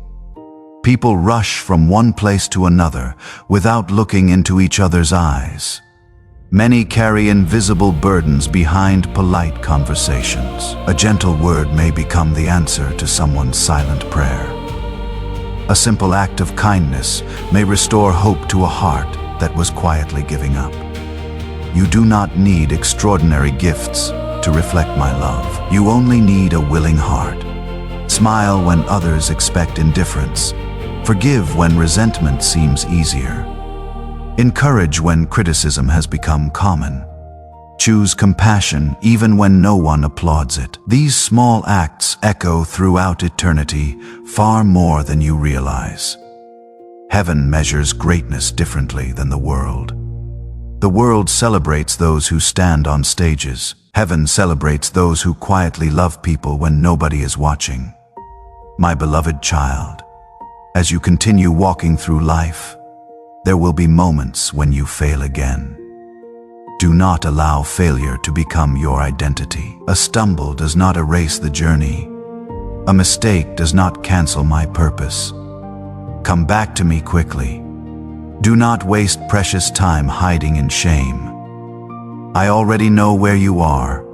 People rush from one place to another without looking into each other's eyes. Many carry invisible burdens behind polite conversations. A gentle word may become the answer to someone's silent prayer. A simple act of kindness may restore hope to a heart that was quietly giving up. You do not need extraordinary gifts to reflect my love. You only need a willing heart. Smile when others expect indifference. Forgive when resentment seems easier. Encourage when criticism has become common. Choose compassion even when no one applauds it. These small acts echo throughout eternity far more than you realize. Heaven measures greatness differently than the world. The world celebrates those who stand on stages. Heaven celebrates those who quietly love people when nobody is watching. My beloved child, as you continue walking through life, there will be moments when you fail again. Do not allow failure to become your identity. A stumble does not erase the journey. A mistake does not cancel my purpose. Come back to me quickly. Do not waste precious time hiding in shame. I already know where you are.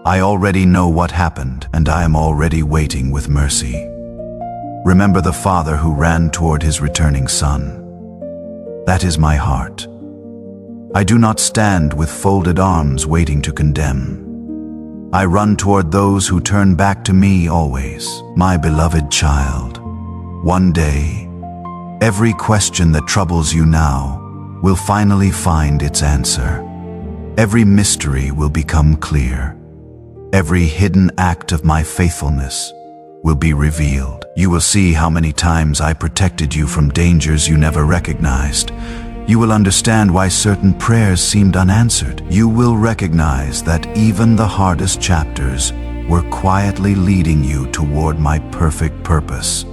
I already know what happened, and I am already waiting with mercy. Remember the father who ran toward his returning son. That is my heart. I do not stand with folded arms waiting to condemn. I run toward those who turn back to me always. My beloved child, one day, every question that troubles you now will finally find its answer. Every mystery will become clear. Every hidden act of my faithfulness will be revealed. You will see how many times I protected you from dangers you never recognized. You will understand why certain prayers seemed unanswered. You will recognize that even the hardest chapters were quietly leading you toward my perfect purpose.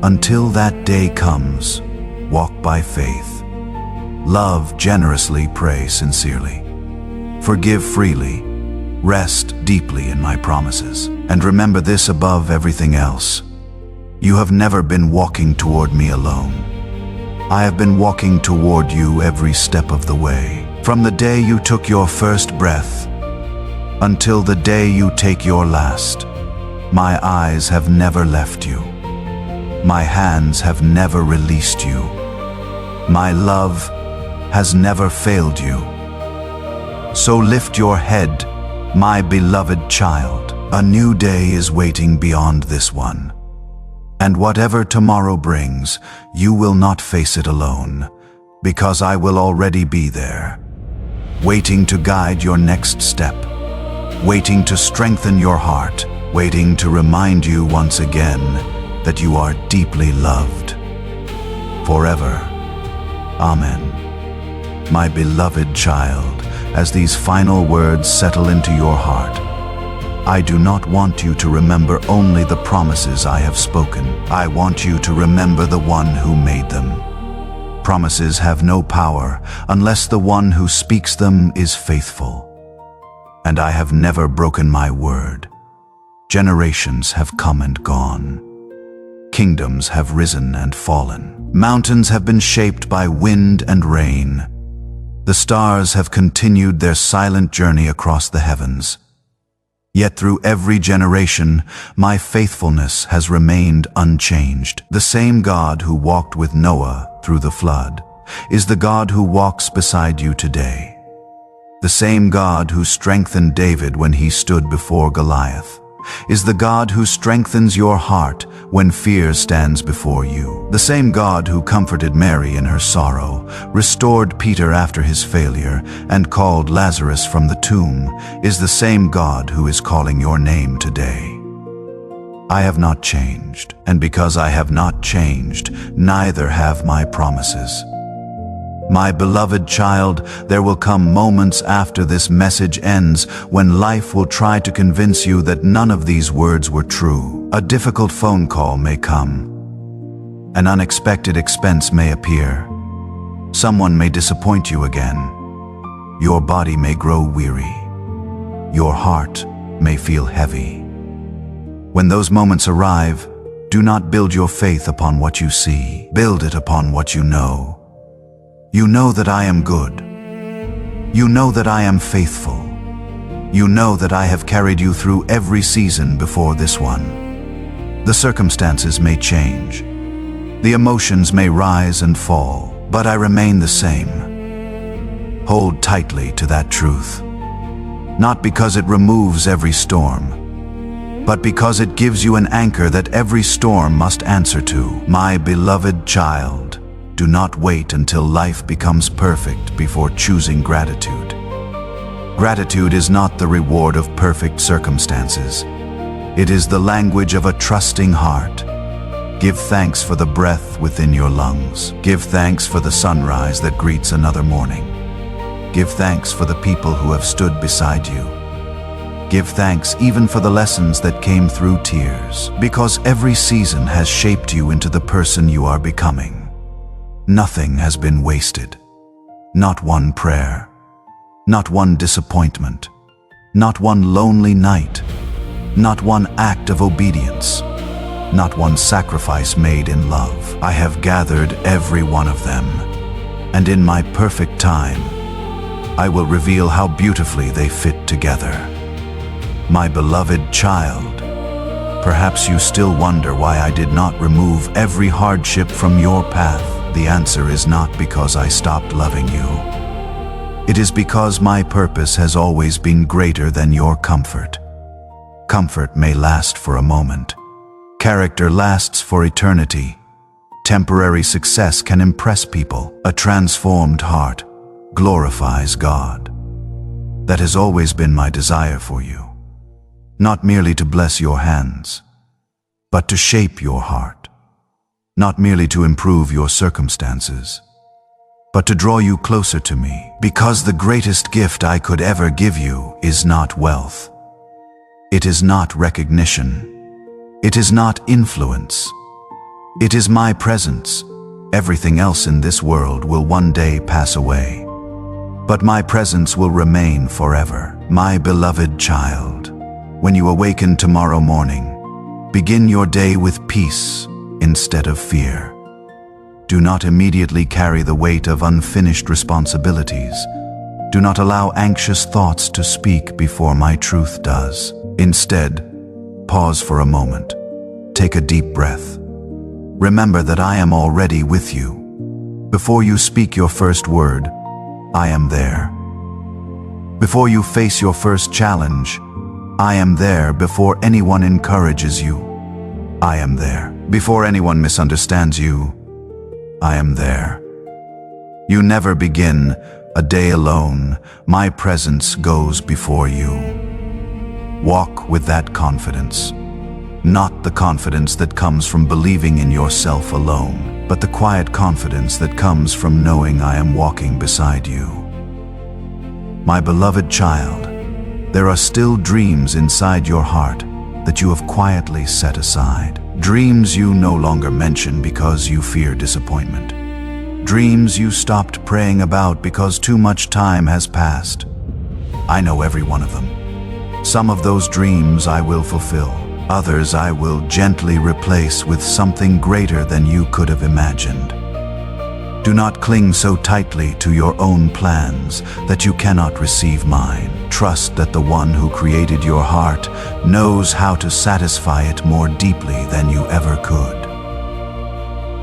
Until that day comes, walk by faith. Love generously, pray sincerely. Forgive freely. Rest deeply in my promises. And remember this above everything else: you have never been walking toward me alone. I have been walking toward you every step of the way. From the day you took your first breath until the day you take your last, my eyes have never left you. My hands have never released you. My love has never failed you. So lift your head, my beloved child. A new day is waiting beyond this one. And whatever tomorrow brings, you will not face it alone, because I will already be there, waiting to guide your next step, waiting to strengthen your heart, waiting to remind you once again that you are deeply loved. Forever. Amen. My beloved child, as these final words settle into your heart, I do not want you to remember only the promises I have spoken. I want you to remember the one who made them. Promises have no power unless the one who speaks them is faithful. And I have never broken my word. Generations have come and gone. Kingdoms have risen and fallen. Mountains have been shaped by wind and rain. The stars have continued their silent journey across the heavens. Yet through every generation, my faithfulness has remained unchanged. The same God who walked with Noah through the flood is the God who walks beside you today. The same God who strengthened David when he stood before Goliath is the God who strengthens your heart when fear stands before you. The same God who comforted Mary in her sorrow, restored Peter after his failure, and called Lazarus from the tomb is the same God who is calling your name today. I have not changed, and because I have not changed, neither have my promises. My beloved child, there will come moments after this message ends when life will try to convince you that none of these words were true. A difficult phone call may come. An unexpected expense may appear. Someone may disappoint you again. Your body may grow weary. Your heart may feel heavy. When those moments arrive, do not build your faith upon what you see. Build it upon what you know. You know that I am good. You know that I am faithful. You know that I have carried you through every season before this one. The circumstances may change. The emotions may rise and fall, but I remain the same. Hold tightly to that truth. Not because it removes every storm, but because it gives you an anchor that every storm must answer to. My beloved child, do not wait until life becomes perfect before choosing gratitude. Gratitude is not the reward of perfect circumstances. It is the language of a trusting heart. Give thanks for the breath within your lungs. Give thanks for the sunrise that greets another morning. Give thanks for the people who have stood beside you. Give thanks even for the lessons that came through tears, because every season has shaped you into the person you are becoming. Nothing has been wasted. Not one prayer. Not one disappointment. Not one lonely night. Not one act of obedience. Not one sacrifice made in love. I have gathered every one of them, and in my perfect time, I will reveal how beautifully they fit together. My beloved child, perhaps you still wonder why I did not remove every hardship from your path. The answer is not because I stopped loving you. It is because my purpose has always been greater than your comfort. Comfort may last for a moment. Character lasts for eternity. Temporary success can impress people. A transformed heart glorifies God. That has always been my desire for you. Not merely to bless your hands, but to shape your heart. Not merely to improve your circumstances, but to draw you closer to me, because the greatest gift I could ever give you is not wealth. It is not recognition. It is not influence. It is my presence. Everything else in this world will one day pass away, but my presence will remain forever. My beloved child, when you awaken tomorrow morning, begin your day with peace instead of fear. Do not immediately carry the weight of unfinished responsibilities. Do not allow anxious thoughts to speak before my truth does. Instead, pause for a moment. Take a deep breath. Remember that I am already with you. Before you speak your first word, I am there. Before you face your first challenge, I am there. Before anyone encourages you, I am there. Before anyone misunderstands you, I am there. You never begin a day alone. My presence goes before you. Walk with that confidence. Not the confidence that comes from believing in yourself alone, but the quiet confidence that comes from knowing I am walking beside you. My beloved child, there are still dreams inside your heart that you have quietly set aside. Dreams you no longer mention because you fear disappointment. Dreams you stopped praying about because too much time has passed. I know every one of them. Some of those dreams I will fulfill. Others I will gently replace with something greater than you could have imagined. Do not cling so tightly to your own plans that you cannot receive mine. Trust that the one who created your heart knows how to satisfy it more deeply than you ever could.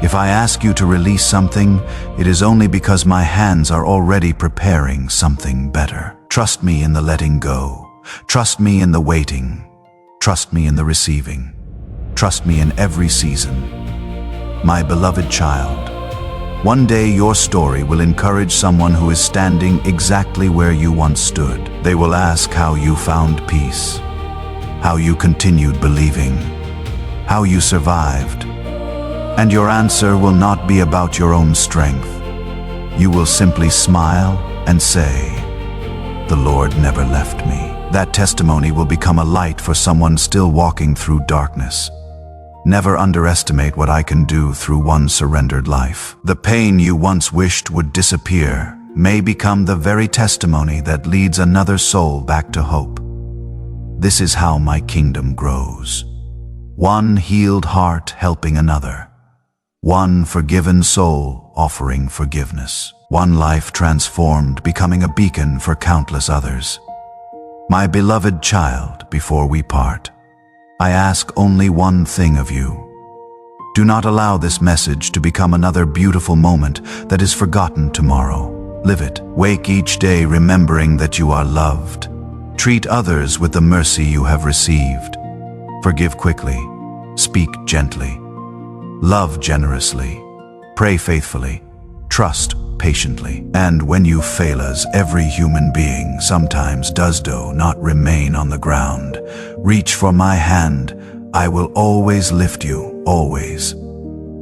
If I ask you to release something, it is only because my hands are already preparing something better. Trust me in the letting go. Trust me in the waiting. Trust me in the receiving. Trust me in every season. My beloved child, one day your story will encourage someone who is standing exactly where you once stood. They will ask how you found peace, how you continued believing, how you survived. And your answer will not be about your own strength. You will simply smile and say, "The Lord never left me." That testimony will become a light for someone still walking through darkness. Never underestimate what I can do through one surrendered life. The pain you once wished would disappear may become the very testimony that leads another soul back to hope. This is how my kingdom grows. One healed heart helping another. One forgiven soul offering forgiveness. One life transformed becoming a beacon for countless others. My beloved child, before we part, I ask only one thing of you. Do not allow this message to become another beautiful moment that is forgotten tomorrow. Live it. Wake each day remembering that you are loved. Treat others with the mercy you have received. Forgive quickly. Speak gently. Love generously. Pray faithfully. Trust patiently. And when you fail, as every human being sometimes does, do not remain on the ground. Reach for my hand. I will always lift you, always.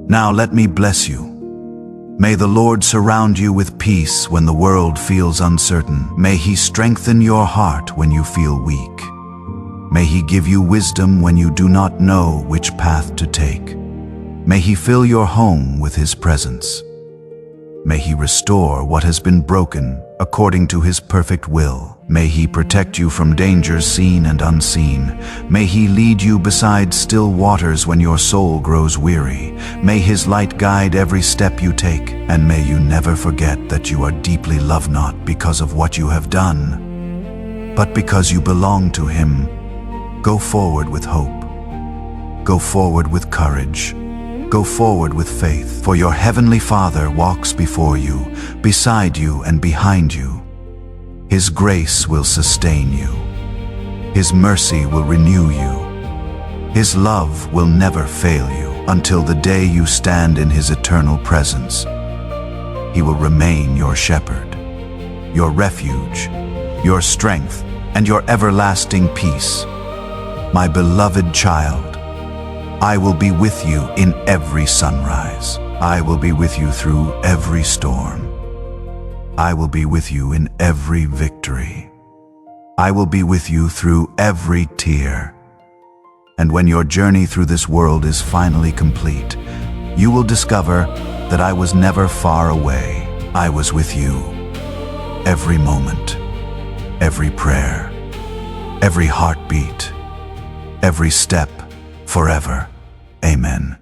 Now let me bless you. May the Lord surround you with peace when the world feels uncertain. May He strengthen your heart when you feel weak. May He give you wisdom when you do not know which path to take. May He fill your home with His presence. May He restore what has been broken according to His perfect will. May He protect you from dangers seen and unseen. May He lead you beside still waters when your soul grows weary. May His light guide every step you take. And may you never forget that you are deeply loved, not because of what you have done, but because you belong to Him. Go forward with hope. Go forward with courage. Go forward with faith, for your Heavenly Father walks before you, beside you, and behind you. His grace will sustain you. His mercy will renew you. His love will never fail you until the day you stand in His eternal presence. He will remain your shepherd, your refuge, your strength, and your everlasting peace. My beloved child, I will be with you in every sunrise. I will be with you through every storm. I will be with you in every victory. I will be with you through every tear. And when your journey through this world is finally complete, you will discover that I was never far away. I was with you. Every moment, every prayer, every heartbeat, every step, forever. Amen.